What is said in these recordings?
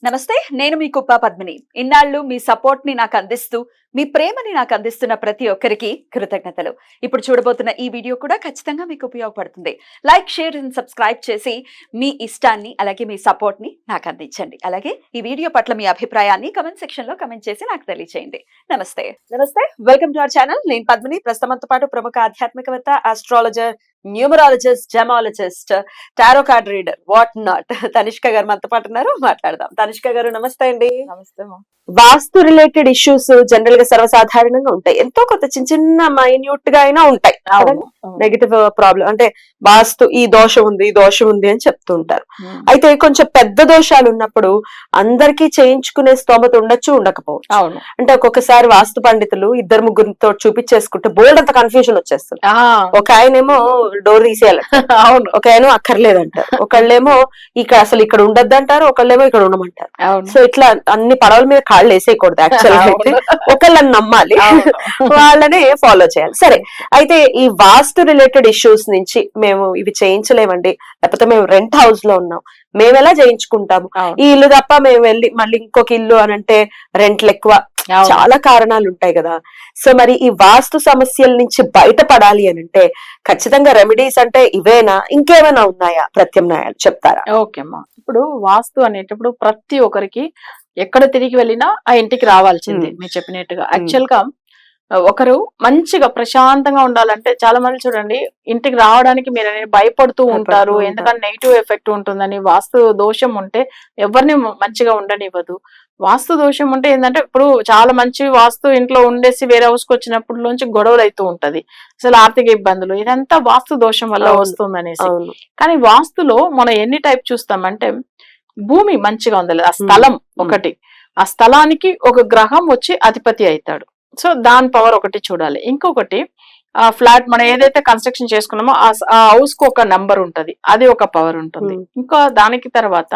నమస్తే, నేను మీ కుప్ప పద్మిని. ఇన్నాళ్ళు మీ సపోర్ట్ ని నాకు అందిస్తూ, మీ ప్రేమని నాకు అందిస్తున్న ప్రతి ఒక్కరికి కృతజ్ఞతలు. ఇప్పుడు చూడబోతున్న ఈ వీడియో కూడా ఖచ్చితంగా మీకు ఉపయోగపడుతుంది. లైక్, షేర్ అండ్ సబ్స్క్రైబ్ చేసి మీ ఇష్టాన్ని అలాగే మీ సపోర్ట్ ని నాకు అందించండి. అలాగే ఈ వీడియో పట్ల మీ అభిప్రాయాన్ని కమెంట్ సెక్షన్ లో కమెంట్ చేసి నాకు తెలియజేయండి. నమస్తే. Welcome to our channel. నేను పద్మిని. ప్రస్తుతంతో పాటు ప్రముఖ ఆధ్యాత్మికవేత్త, astrologer, numerologist, gemmologist, tarot card reader, what not Tanishq గారు మనతో పాటు ఉన్నారు. మాట్లాడదాం. తనిష్క గారు నమస్తే అండి. నమస్తే మా. వాస్తు రిలేటెడ్ ఇష్యూస్ జనరల్ గా సర్వసాధారణంగా ఉంటాయి. ఎంతో కొంత చిన్న చిన్న మైన్యూట్ గా అయినా ఉంటాయి. నెగటివ్ ప్రాబ్లం అంటే వాస్తు ఈ దోషం ఉంది, ఈ దోషం ఉంది అని చెప్తూ ఉంటారు. అయితే కొంచెం పెద్ద దోషాలు ఉన్నప్పుడు అందరికీ చేయించుకునే స్తోమత ఉండొచ్చు, ఉండకపోవచ్చు. అవును. అంటే ఒక్కొక్కసారి వాస్తు పండితులు ఇద్దరు ముగ్గురితో చూపించేసుకుంటే బోల్డ్ అంత కన్ఫ్యూజన్ వచ్చేస్తుంది. ఒక ఆయనేమో డోర్ తీసేయాలి, అవును. ఒక ఆయన అక్కర్లేదంటారు, ఒకళ్ళేమో ఇక్కడ ఉండద్దు అంటారు, ఒకళ్ళేమో ఇక్కడ ఉండమంటారు. సో ఇట్లా అన్ని పడవల మీద కాళ్ళు వేసేయకూడదు. యాక్చువల్ అయితే ఒకళ్ళని నమ్మాలి, వాళ్ళనే ఫాలో చేయాలి. సరే, అయితే ఈ వాస్తు రిలేటెడ్ ఇష్యూస్ నుంచి మేము ఇవి చేయించలేమండి, లేకపోతే మేము రెంట్ హౌస్ లో ఉన్నాం, మేము ఎలా చేయించుకుంటాము, ఈ ఇల్లు తప్ప మేము వెళ్ళి మళ్ళీ ఇంకొక ఇల్లు అని అంటే రెంట్లు ఎక్కువ, చాలా కారణాలు ఉంటాయి కదా. సో మరి ఈ వాస్తు సమస్యల నుంచి బయటపడాలి అని అంటే ఖచ్చితంగా రెమెడీస్ అంటే ఇవేనా, ఇంకేమైనా ఉన్నాయా, ప్రత్యామ్నాయాలు చెప్తారా? ఓకే అమ్మా. ఇప్పుడు వాస్తు అనేటప్పుడు ప్రతి ఒక్కరికి ఎక్కడ తిరిగి వెళ్ళినా ఆ ఇంటికి రావాల్సిందే. మీరు చెప్పినట్టుగా యాక్చువల్ గా ఒకరు మంచిగా ప్రశాంతంగా ఉండాలంటే చాలా మంది చూడండి ఇంటికి రావడానికి మీరు భయపడుతూ ఉంటారు, ఎందుకంటే నెగిటివ్ ఎఫెక్ట్ ఉంటుందని. వాస్తు దోషం ఉంటే ఎవరిని మంచిగా ఉండనివ్వదు. వాస్తు దోషం ఉంటే ఏంటంటే ఇప్పుడు చాలా మంచి వాస్తు ఇంట్లో ఉండేసి వేరే హౌస్కి వచ్చినప్పుడు నుంచి గొడవలు అవుతూ ఉంటది, అసలు ఆర్థిక ఇబ్బందులు, ఇదంతా వాస్తు దోషం వల్ల వస్తుంది అనేసి. కానీ వాస్తులో మనం ఎన్ని టైప్ చూస్తామంటే భూమి మంచిగా ఉండాలి, ఆ స్థలం ఒకటి, ఆ స్థలానికి ఒక గ్రహం వచ్చి అధిపతి అవుతాడు. సో దాని పవర్ ఒకటి చూడాలి. ఇంకొకటి ఆ ఫ్లాట్ మనం ఏదైతే కన్స్ట్రక్షన్ చేసుకున్నామో ఆ హౌస్ కు ఒక నంబర్ ఉంటది, అది ఒక పవర్ ఉంటుంది. ఇంకా దానికి తర్వాత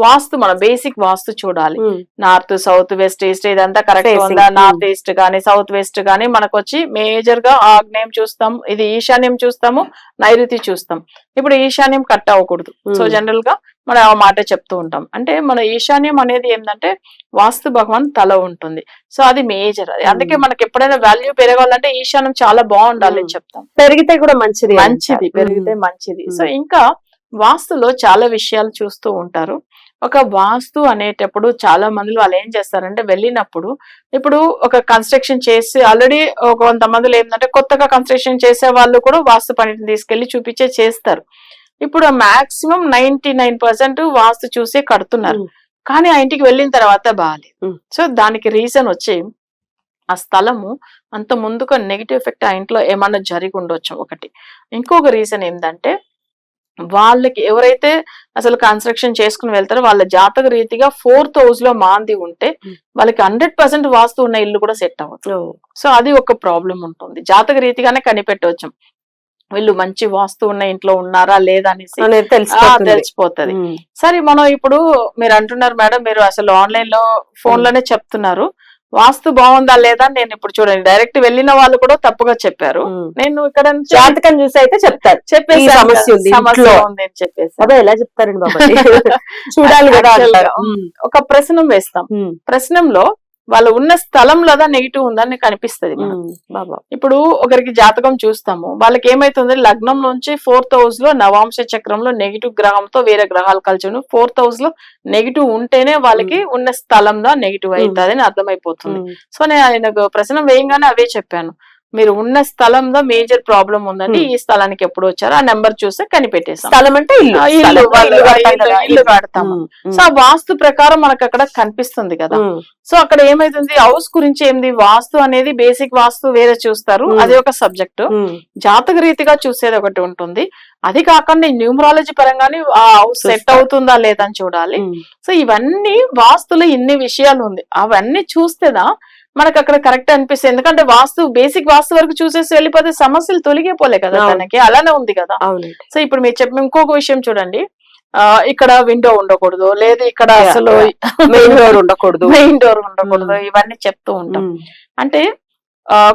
వాస్తు మన బేసిక్ వాస్తు చూడాలి. నార్త్, సౌత్, వెస్ట్, ఈస్ట్ ఇదంతా కరెక్ట్ ఉందా, నార్త్ ఈస్ట్ గానీ సౌత్ వెస్ట్ గానీ మనకు వచ్చి మేజర్ గా ఆగ్నేయం చూస్తాం, ఇది ఈశాన్యం చూస్తాము, నైరుతి చూస్తాం. ఇప్పుడు ఈశాన్యం కట్ అవ్వకూడదు. సో జనరల్ గా మనం ఆ మాట చెప్తూ ఉంటాం. అంటే మన ఈశాన్యం అనేది ఏంటంటే వాస్తు భగవాన్ తల ఉంటుంది. సో అది మేజర్. అందుకే మనకి ఎప్పుడైనా వాల్యూ పెరగాలంటే ఈశాన్యం చాలా బాగుండాలి అని చెప్తాం. పెరిగితే కూడా మంచిది, పెరిగితే మంచిది. సో ఇంకా వాస్తులో చాలా విషయాలు చూస్తూ ఉంటారు. ఒక వాస్తు అనేటప్పుడు చాలా మంది వాళ్ళు ఏం చేస్తారంటే వెళ్ళినప్పుడు ఇప్పుడు ఒక కన్స్ట్రక్షన్ చేసి ఆల్రెడీ కొంతమందిలో ఏంటంటే కొత్తగా కన్స్ట్రక్షన్ చేసే వాళ్ళు కూడా వాస్తు పనిని తీసుకెళ్లి చూపించే చేస్తారు. ఇప్పుడు మాక్సిమం 99% వాస్తు చూసే కడుతున్నారు, కానీ ఆ ఇంటికి వెళ్ళిన తర్వాత బాగాలేదు. సో దానికి రీజన్ వచ్చి ఆ స్థలము అంత ముందుగా నెగిటివ్ ఎఫెక్ట్ ఆ ఇంట్లో ఏమన్నా జరిగి ఉండొచ్చు ఒకటి. ఇంకొక రీజన్ ఏంటంటే వాళ్ళకి ఎవరైతే అసలు కన్స్ట్రక్షన్ చేసుకుని వెళ్తారో వాళ్ళ జాతక రీతిగా 4th హౌస్ లో మాంది ఉంటే వాళ్ళకి 100% వాస్తు ఉన్న ఇల్లు కూడా సెట్ అవ్వదు. సో అది ఒక ప్రాబ్లం ఉంటుంది. జాతక రీతిగానే కనిపెట్టవచ్చు వీళ్ళు మంచి వాస్తు ఉన్న ఇంట్లో ఉన్నారా లేదా అనేసి తెలిసిపోతుంది. సరే, మనం ఇప్పుడు మీరు అంటున్నారు మేడం, మీరు అసలు ఆన్లైన్ లో ఫోన్ లోనే చెప్తున్నారు వాస్తు బాగుందా లేదా. నేను ఇప్పుడు చూడండి డైరెక్ట్ వెళ్ళిన వాళ్ళు కూడా తప్పుగా చెప్పారు. నేను ఇక్కడ జాతకం చూసి అయితే చెప్తారు, చెప్పేసి సమస్య ఉంది అని చెప్పేసి ఎలా చెప్తారండి బాబా చూడాలి కదా. ఒక ప్రశ్న వేస్తాం, ప్రశ్నలో వాళ్ళు ఉన్న స్థలంలో నెగిటివ్ ఉందని కనిపిస్తుంది. ఇప్పుడు ఒకరికి జాతకం చూస్తాము, వాళ్ళకి ఏమైతుంది లగ్నం నుంచి 4th హౌస్ లో నవాంశ చక్రంలో నెగిటివ్ గ్రహంతో వేరే గ్రహాలు కలిసి 4th హౌస్ లో నెగిటివ్ ఉంటేనే వాళ్ళకి ఉన్న స్థలంలో నెగిటివ్ అవుతుంది అని అర్థమైపోతుంది. సో నేను ఆయనకు ప్రశ్న వేయంగానే అవే చెప్పాను, మీరు ఉన్న స్థలంలో మేజర్ ప్రాబ్లం ఉందండి, ఈ స్థలానికి ఎప్పుడు వచ్చారో ఆ నెంబర్ చూస్తే కనిపెట్టేస్తాం. స్థలం అంటే ఇల్లు కడతాము. సో ఆ వాస్తు ప్రకారం మనకు అక్కడ కనిపిస్తుంది కదా. సో అక్కడ ఏమైతుంది హౌస్ గురించి ఏంది, వాస్తు అనేది బేసిక్ వాస్తు వేరే చూస్తారు, అది ఒక సబ్జెక్ట్. జాతక రీతిగా చూసేది ఒకటి ఉంటుంది, అది కాకుండా న్యూమరాలజీ పరంగానే ఆ హౌస్ సెట్ అవుతుందా లేదని చూడాలి. సో ఇవన్నీ వాస్తులో ఇన్ని విషయాలు ఉంది, అవన్నీ చూస్తేనా మనకు అక్కడ కరెక్ట్ అనిపిస్తుంది. ఎందుకంటే వాస్తు బేసిక్ వాస్తు వరకు చూసేసి వెళ్ళిపోతే సమస్యలు తొలగిపోలే కదా తనకి, అలానే ఉంది కదా. సో ఇప్పుడు మీరు చెప్పిన ఇంకొక విషయం చూడండి, ఇక్కడ విండో ఉండకూడదు, లేదు ఇక్కడ అసలు మెయిన్ డోర్ ఉండకూడదు, ఇవన్నీ చెప్తూ ఉంటాం. అంటే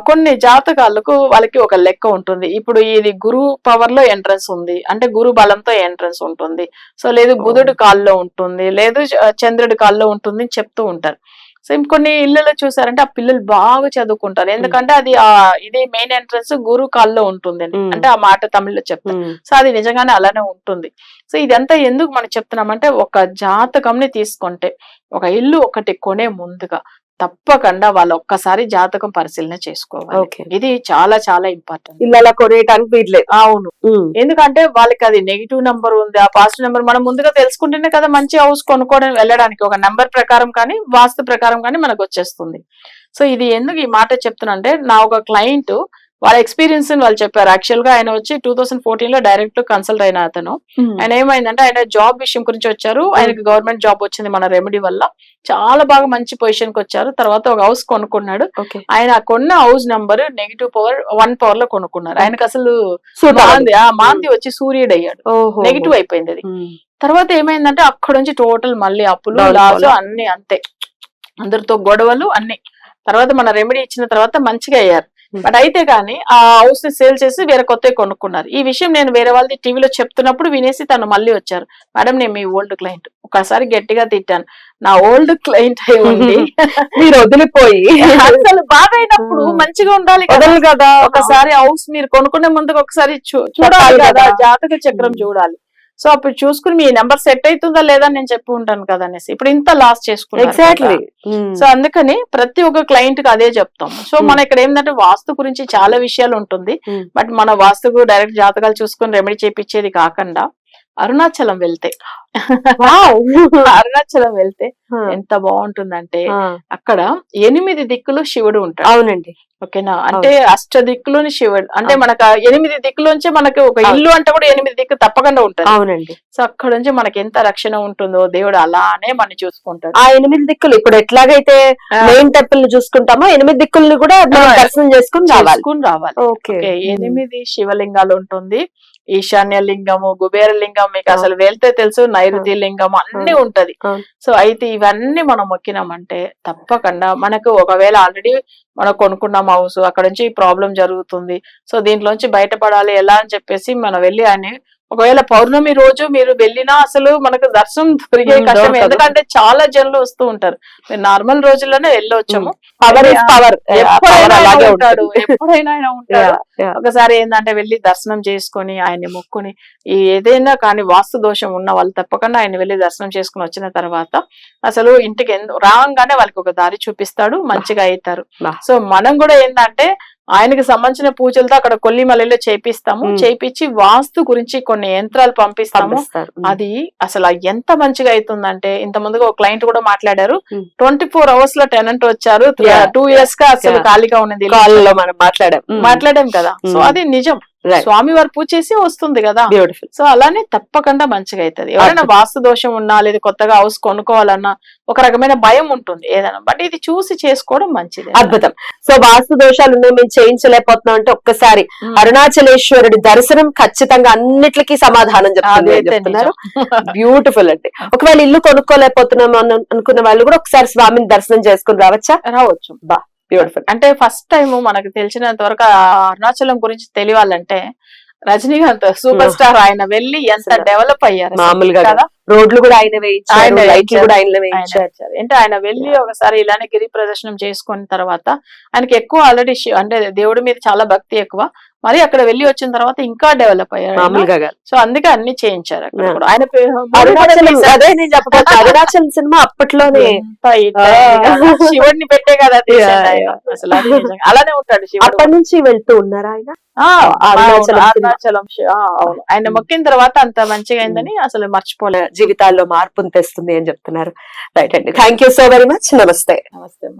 కొన్ని జాతకాలకు వాళ్ళకి ఒక లెక్క ఉంటుంది. ఇప్పుడు ఇది గురు పవర్ లో ఎంట్రన్స్ ఉంది అంటే గురు బలంతో ఎంట్రన్స్ ఉంటుంది, సో లేదు బుధుడు కాల్లో ఉంటుంది, లేదు చంద్రుడి కాల్లో ఉంటుంది అని చెప్తూ ఉంటారు. సో ఇంకొన్ని ఇళ్ళలో చూసారంటే ఆ పిల్లలు బాగా చదువుకుంటారు, ఎందుకంటే అది ఇది మెయిన్ ఎంట్రన్స్ గురు కాల్లో ఉంటుంది అంటే ఆ మాట తమిళ్లో చెప్తారు. సో అది నిజంగానే అలానే ఉంటుంది. సో ఇదంతా ఎందుకు మనం చెప్తున్నామంటే ఒక జాతకంని తీసుకుంటే ఒక ఇల్లు ఒకటి కొనే ముందుగా తప్పకుండా వాళ్ళు ఒక్కసారి జాతకం పరిశీలన చేసుకోవాలి. ఇది చాలా చాలా ఇంపార్టెంట్. ఇళ్ళ కొనేయడానికి వీట్లేదు. అవును, ఎందుకంటే వాళ్ళకి అది నెగిటివ్ నెంబర్ ఉంది, ఆ పాజిటివ్ నెంబర్ మనం ముందుగా తెలుసుకుంటేనే కదా మంచి హౌస్ కొనుక్కోవడం వెళ్ళడానికి ఒక నెంబర్ ప్రకారం కానీ వాస్తు ప్రకారం కానీ మనకు వచ్చేస్తుంది. సో ఇది ఎందుకు ఈ మాట చెప్తున్నా అంటే నా ఒక క్లయింట్ వాళ్ళ ఎక్స్పీరియన్స్ వాళ్ళు చెప్పారు. యాక్చువల్ గా ఆయన వచ్చి 2014 లో డైరెక్ట్ కన్సల్ట్ అయిన అతను. ఆయన ఏమైందంటే ఆయన జాబ్ విషయం గురించి వచ్చారు, ఆయనకి గవర్నమెంట్ జాబ్ వచ్చింది మన రెమెడీ వల్ల, చాలా బాగా మంచి పొజిషన్ కి వచ్చారు. తర్వాత ఒక హౌస్ కొనుక్కున్నాడు. ఆయన కొన్న house number negative power 1 power లో కొనుక్కున్నారు. ఆయనకు అసలు మాంది వచ్చి సూర్యుడు అయ్యాడు, నెగిటివ్ అయిపోయింది అది. తర్వాత ఏమైందంటే అక్కడ నుంచి టోటల్ మళ్ళీ అప్పులు లాస్ అన్ని అంతే, అందరితో గొడవలు అన్ని. తర్వాత మన రెమెడీ ఇచ్చిన తర్వాత మంచిగా అయ్యారు. బట్ అయితే కానీ ఆ హౌస్ ని సేల్ చేసి వేరే కొత్తవి కొనుక్కున్నారు. ఈ విషయం నేను వేరే వాళ్ళది టీవీలో చెప్తున్నప్పుడు వినేసి తను మళ్ళీ వచ్చారు, మేడం నేను మీ ఓల్డ్ క్లయింట్. ఒకసారి గట్టిగా తిట్టాను, నా ఓల్డ్ క్లయింట్ అయి ఉండి మీరు వదిలిపోయి అసలు బాగా అయినప్పుడు మంచిగా ఉండాలి కదా, ఒకసారి హౌస్ మీరు కొనుక్కునే ముందుకు ఒకసారి చూడాలి కదా, జాతక చక్రం చూడాలి. సో అప్పుడు చూసుకుని మీ నెంబర్ సెట్ అవుతుందా లేదా నేను చెప్పి ఉంటాను కదా అనేసి ఇప్పుడు ఇంత లాస్ చేసుకున్నాను. ఎగ్జాక్ట్లీ. సో అందుకని ప్రతి ఒక్క క్లయింట్ కి అదే చెప్తాం. సో మన ఇక్కడ ఏంటంటే వాస్తు గురించి చాలా విషయాలు ఉంటుంది, బట్ మన వాస్తుకు డైరెక్ట్ జాతకాలు చూసుకుని రెమెడీ చేపించేది కాకుండా అరుణాచలం వెళ్తే అరుణాచలం వెళ్తే ఎంత బాగుంటుందంటే అక్కడ 8 దిక్కులు శివుడు ఉంటాడు. అవునండి, ఓకేనా, అంటే అష్ట దిక్కులోని శివుడు అంటే మనకు 8 దిక్కులోంచి మనకి ఒక ఇల్లు అంటే కూడా 8 దిక్కు తప్పకుండా ఉంటుంది. అవునండి. సో అక్కడ నుంచి మనకి ఎంత రక్షణ ఉంటుందో దేవుడు అలానే మనం చూసుకుంటాడు. ఆ 8 దిక్కులు ఇప్పుడు ఎట్లాగైతే మెయిన్ టెంపుల్ ని చూసుకుంటామో 8 దిక్కుల్ని కూడా దర్శనం చేసుకుని రావాలి. 8 శివలింగాలు ఉంటుంది, ఈశాన్య లింగము, కుబేర లింగం, మీకు అసలు వెళ్తే తెలుసు, నైరుతి లింగం అన్ని ఉంటది. సో అయితే ఇవన్నీ మనం మొక్కినామంటే తప్పకుండా మనకు ఒకవేళ ఆల్రెడీ మనం కొనుక్కున్నాం హౌస్, అక్కడ నుంచి ప్రాబ్లం జరుగుతుంది, సో దీంట్లోంచి బయటపడాలి ఎలా అని చెప్పేసి మనం వెళ్ళి అని ఒకవేళ పౌర్ణమి రోజు మీరు వెళ్ళినా అసలు మనకు దర్శనం దొరికే కష్టం, ఎందుకంటే చాలా జనులు వస్తూ ఉంటారు. మీరు నార్మల్ రోజుల్లోనే వెళ్ళొచ్చాము, ఎప్పుడైనా ఆయన ఉంటాడు. ఒకసారి ఏంటంటే వెళ్ళి దర్శనం చేసుకొని ఆయన్ని మొక్కుని ఏదైనా కానీ వాస్తు దోషం ఉన్న వాళ్ళు తప్పకుండా ఆయన వెళ్ళి దర్శనం చేసుకుని వచ్చిన తర్వాత అసలు ఇంటికి రాగానే వాళ్ళకి ఒక దారి చూపిస్తాడు, మంచిగా అవుతారు. సో మనం కూడా ఏంటంటే ఆయనకి సంబంధించిన పూజలతో అక్కడ కొల్లిమలలో చేపిస్తాము, చేపించి వాస్తు గురించి కొన్ని యంత్రాలు పంపిస్తాము. అది అసలు ఎంత మంచిగా అవుతుందంటే ఇంత ముందుగా ఒక క్లయింట్ కూడా మాట్లాడారు, 24 hours లో టెనెంట్ వచ్చారు, 2 years గా అసలు ఖాళీగా ఉన్నది మాట్లాడాం కదా. సో అది నిజం, స్వామి వారు పూజ చేసి వస్తుంది కదా. బ్యూటిఫుల్. సో అలానే తప్పకుండా మంచిగా అవుతుంది. ఎవరైనా వాస్తు దోషం ఉన్నా లేదా కొత్తగా హౌస్ కొనుక్కోవాలన్నా ఒక రకమైన భయం ఉంటుంది ఏదైనా, బట్ ఇది చూసి చేసుకోవడం మంచిది. అద్భుతం. సో వాస్తు దోషాలు ఉన్నాయి మేము చేయించలేకపోతున్నాం అంటే ఒక్కసారి అరుణాచలేశ్వరుడి దర్శనం ఖచ్చితంగా అన్నిటికీ సమాధానం చెప్తున్నారు. బ్యూటిఫుల్ అండి. ఒకవేళ ఇల్లు కొనుక్కోలేకపోతున్నాం అనుకున్న వాళ్ళు కూడా ఒకసారి స్వామిని దర్శనం చేసుకుని రావచ్చు. బ్యూటిఫుల్. అంటే ఫస్ట్ టైం మనకు తెలిసినంత వరకు అరుణాచలం గురించి తెలియాలంటే రజనీకాంత్ సూపర్ స్టార్ ఆయన వెళ్ళి ఎంత డెవలప్ అయ్యారు. మామూలుగా కదా, రోడ్లు కూడా ఆయన వేయించారు, అంటే ఆయన వెళ్ళి ఒకసారి ఇలానే గిరి ప్రదర్శనం చేసుకున్న తర్వాత ఆయనకి ఎక్కువ ఆల్రెడీ అంటే దేవుడి మీద చాలా భక్తి ఎక్కువ, మరి అక్కడ వెళ్ళి వచ్చిన తర్వాత ఇంకా డెవలప్ అయ్యారు. సో అందుకే అన్ని చేయించారు అక్కడ. ఆయన అరుణాచలం సినిమా అప్పట్లోనే శివుడిని పెట్టే కదా అసలు అలానే ఉంటాడు శివుడు. అప్పటి నుంచి వెళ్తూ ఉన్నారా ఆయన అరుణాచలం? అవును, ఆయన మొక్కిన తర్వాత అంత మంచిగా అయిందని అసలు మర్చిపోలేదు. జీవితాల్లో మార్పును తెస్తుంది అని చెప్తున్నారు. రైట్ అండి, thank you so very much. నమస్తే. నమస్తే అమ్మా.